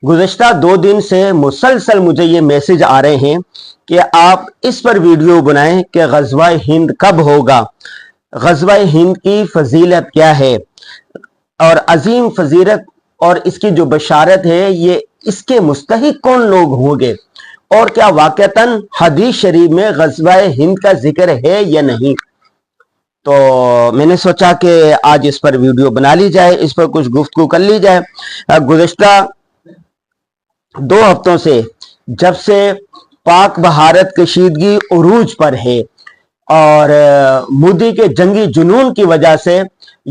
गुज़श्ता 2 दिन से मुसलसल मुझे ये मैसेज आ रहे हैं कि आप इस पर वीडियो बनाएं कि ग़ज़वा हिंद कब होगा, ग़ज़वा हिंद की फजीलत क्या है और अजीम फजीलत और इसकी जो बशारत है ये इसके मुस्तहिक कौन लोग होंगे और क्या वाक़तन हदीस शरीफ में ग़ज़वा हिंद का जिक्र है या नहीं। तो मैंने सोचा कि आज इस पर वीडियो बना ली जाए, इस पर कुछ गुफ्तगू कर ली जाए। गुज़श्ता 2 हफ्तों से जब से पाक भारत कशीदगी उरूज पर है और मोदी के जंगी जुनून की वजह से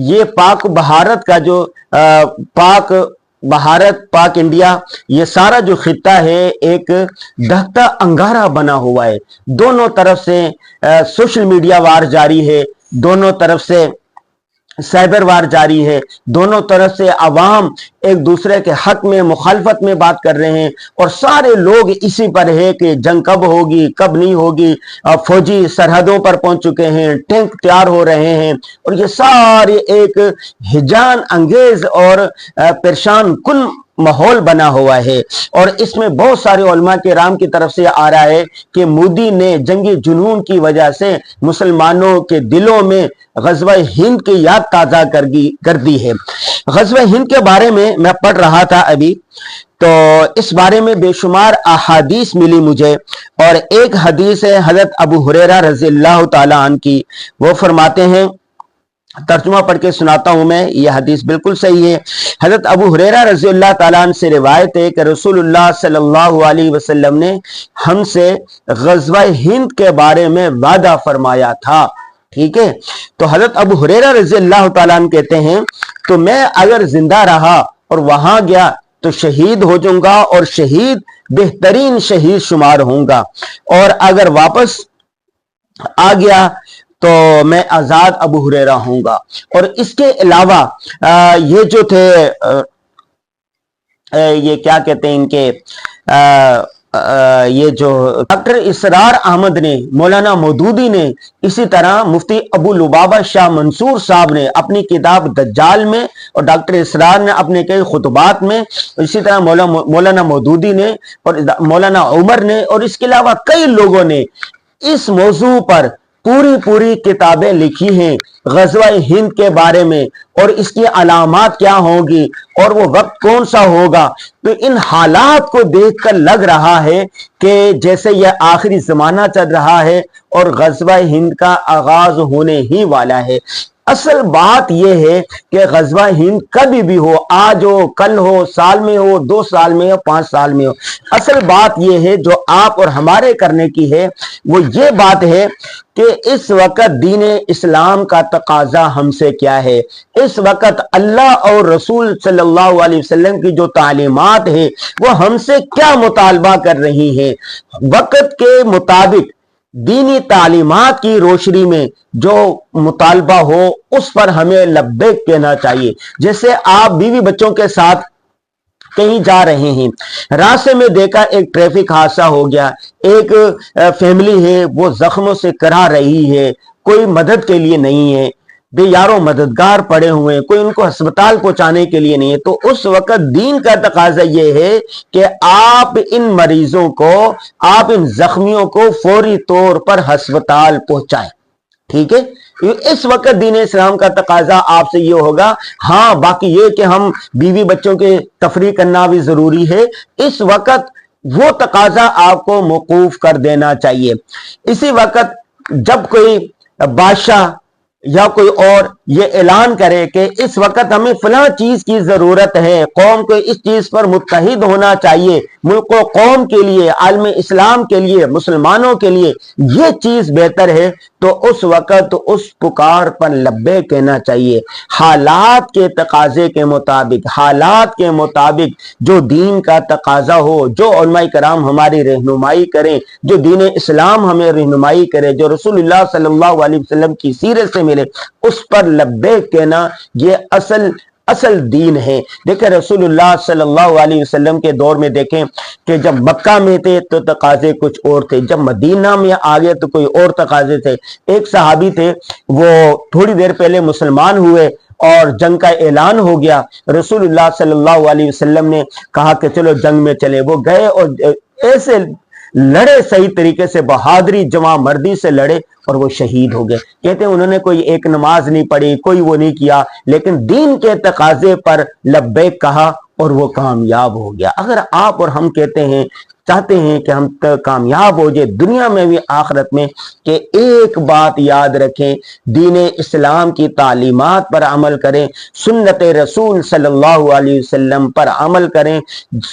ये पाक भारत का जो पाक भारत पाक इंडिया ये सारा जो खित्ता है एक दहकता अंगारा बना हुआ है। दोनों तरफ से सोशल मीडिया वार जारी है, दोनों तरफ से साइबर वार जारी है, दोनों तरफ से अवाम एक दूसरे के हक में मुखालफत में बात कर रहे हैं और सारे लोग इसी पर है कि जंग कब होगी कब नहीं होगी। फौजी सरहदों पर पहुंच चुके हैं, टैंक तैयार हो रहे हैं और ये सारे एक हिजान अंगेज और परेशान कुन माहौल बना हुआ है। और इसमें बहुत सारे उलमा के राम की तरफ से आ रहा है कि मोदी ने जंगी जुनून की वजह से मुसलमानों के दिलों में ग़ज़वा हिंद की याद ताज़ा कर दी है। ग़ज़वा हिंद के बारे में मैं पढ़ रहा था अभी, तो इस बारे में बेशुमार अहादीस मिली मुझे और एक हदीस है हज़रत अबू हुरैरा रज़ियल्लाहु ताला अन्हु की। वो फरमाते हैं, तर्जुमा पढ़ के सुनाता हूं मैं, यह हदीस बिल्कुल सही है। हज़रत अबू हुरैरा रज़ियल्लाहु ताला अन्हु से रिवायत है कि रसूलुल्लाह सल्लल्लाहु अलैहि वसल्लम ने हमसे ग़ज़वा हिंद के बारे में वादा फरमाया था। ठीक है, तो हज़रत अबू हुरैरा रज़ियल्लाहु ताला अन्हु कहते हैं, तो मैं अगर जिंदा रहा और वहां गया तो शहीद हो जाऊंगा और शहीद बेहतरीन शहीद शुमार होऊंगा, और अगर वापस आ गया तो मैं आजाद अबू हुरैरा होऊंगा। और इसके अलावा ये जो थे ये क्या कहते हैं इनके ये जो डॉक्टर इसरार अहमद ने, मौलाना मौदूदी ने, इसी तरह मुफ्ती अबू लुबाबा शाह मंसूर साहब ने अपनी किताब दज्जाल में और डॉक्टर इसरार ने अपने कई खुतबात में, इसी तरह मौलाना मौदूदी ने और मौलाना उमर ने और इसके अलावा कई लोगों ने इस मौजू पर पूरी किताबें लिखी हैं ग़ज़वा हिंद के बारे में और इसकी अलामात क्या होगी और वो वक्त कौन सा होगा। तो इन हालात को देखकर लग रहा है कि जैसे यह आखिरी ज़माना चल रहा है और ग़ज़वा हिंद का आगाज होने ही वाला है। असल बात यह है कि ग़ज़वा हिंद कभी भी हो, आज हो, कल हो, साल में हो, 2 साल में हो, 5 साल में हो, असल बात यह है जो आप और हमारे करने की है वो ये बात है कि इस वक्त दीन इस्लाम का तकाजा हमसे क्या है। इस वक्त अल्लाह और रसूल सल्लल्लाहु अलैहि वसल्लम की जो तालीमात है वो हमसे क्या मुतालबा कर रही है। वक्त के मुताबिक दीनी तालीमात की रोशनी में जो मुतालबा हो उस पर हमें लब्बैक कहना चाहिए। जैसे आप बीवी बच्चों के साथ कहीं जा रहे हैं, रास्ते में देखा एक ट्रैफिक हादसा हो गया, एक फैमिली है वो जख्मों से करा रही है, कोई मदद के लिए नहीं है, बेयारो मददगार पड़े हुए हैं, कोई उनको अस्पताल पहुंचाने के लिए नहीं है, तो उस वक्त दीन का तकाजा यह है कि आप इन मरीजों को, आप इन जख्मियों को फौरी तौर पर अस्पताल पहुंचाएं। ठीक है, इस वक्त दीन इस्लाम का तकाजा आपसे ये होगा। हाँ, बाकी ये कि हम बीवी बच्चों के तफरीक करना भी जरूरी है, इस वक्त वो तकाजा आपको मौकूफ कर देना चाहिए। इसी वक्त जब कोई बादशाह या कोई और ये ऐलान करे कि इस वक्त हमें फलां चीज की जरूरत है, कौम को इस चीज पर मुत्तहिद होना चाहिए, मुल्क व कौम के लिए, आलम इस्लाम के लिए, मुसलमानों के लिए ये चीज बेहतर है, तो उस वक्त उस पुकार पर लब्बे कहना चाहिए। हालात के तकाजे के मुताबिक, हालात के मुताबिक जो दीन का तकाजा हो, जो उलमाए कराम हमारी रहनुमाई करें, जो दीन इस्लाम हमें रहनुमाई करे, जो रसूलुल्लाह सल्लल्लाहु अलैहि वसल्लम की सीरत से मिले, उस पर लब्बैक कहना ये असल दीन है। देखें रसूलुल्लाह सल्लल्लाहु अलैहि वसल्लम के दौर में देखें कि जब मक्का में थे तो तकाजे कुछ और थे, जब मदीना में आ गए तो कोई और तकाजे थे। एक सहाबी थे वो थोड़ी देर पहले मुसलमान हुए اور جنگ کا اعلان ہو گیا، رسول اللہ صلی اللہ علیہ وسلم نے کہا کہ چلو جنگ میں چلے، وہ گئے اور ایسے لڑے، صحیح طریقے سے بہادری جمع مردی سے لڑے اور وہ شہید ہو گئے۔ کہتے ہیں انہوں نے کوئی ایک نماز نہیں پڑھی، کوئی وہ نہیں کیا، لیکن دین کے تقاضے پر لبیک کہا اور وہ کامیاب ہو گیا۔ اگر آپ اور ہم کہتے ہیں، چاہتے ہیں کہ ہم کامیاب ہو جائے دنیا میں بھی آخرت میں، کہ ایک بات یاد رکھیں، دین اسلام کی تعلیمات پر عمل کریں، سنت رسول صلی اللہ علیہ وسلم پر عمل کریں،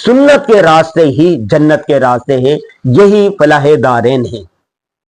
سنت کے راستے ہی جنت کے راستے ہیں، یہی فلاح دارین ہیں۔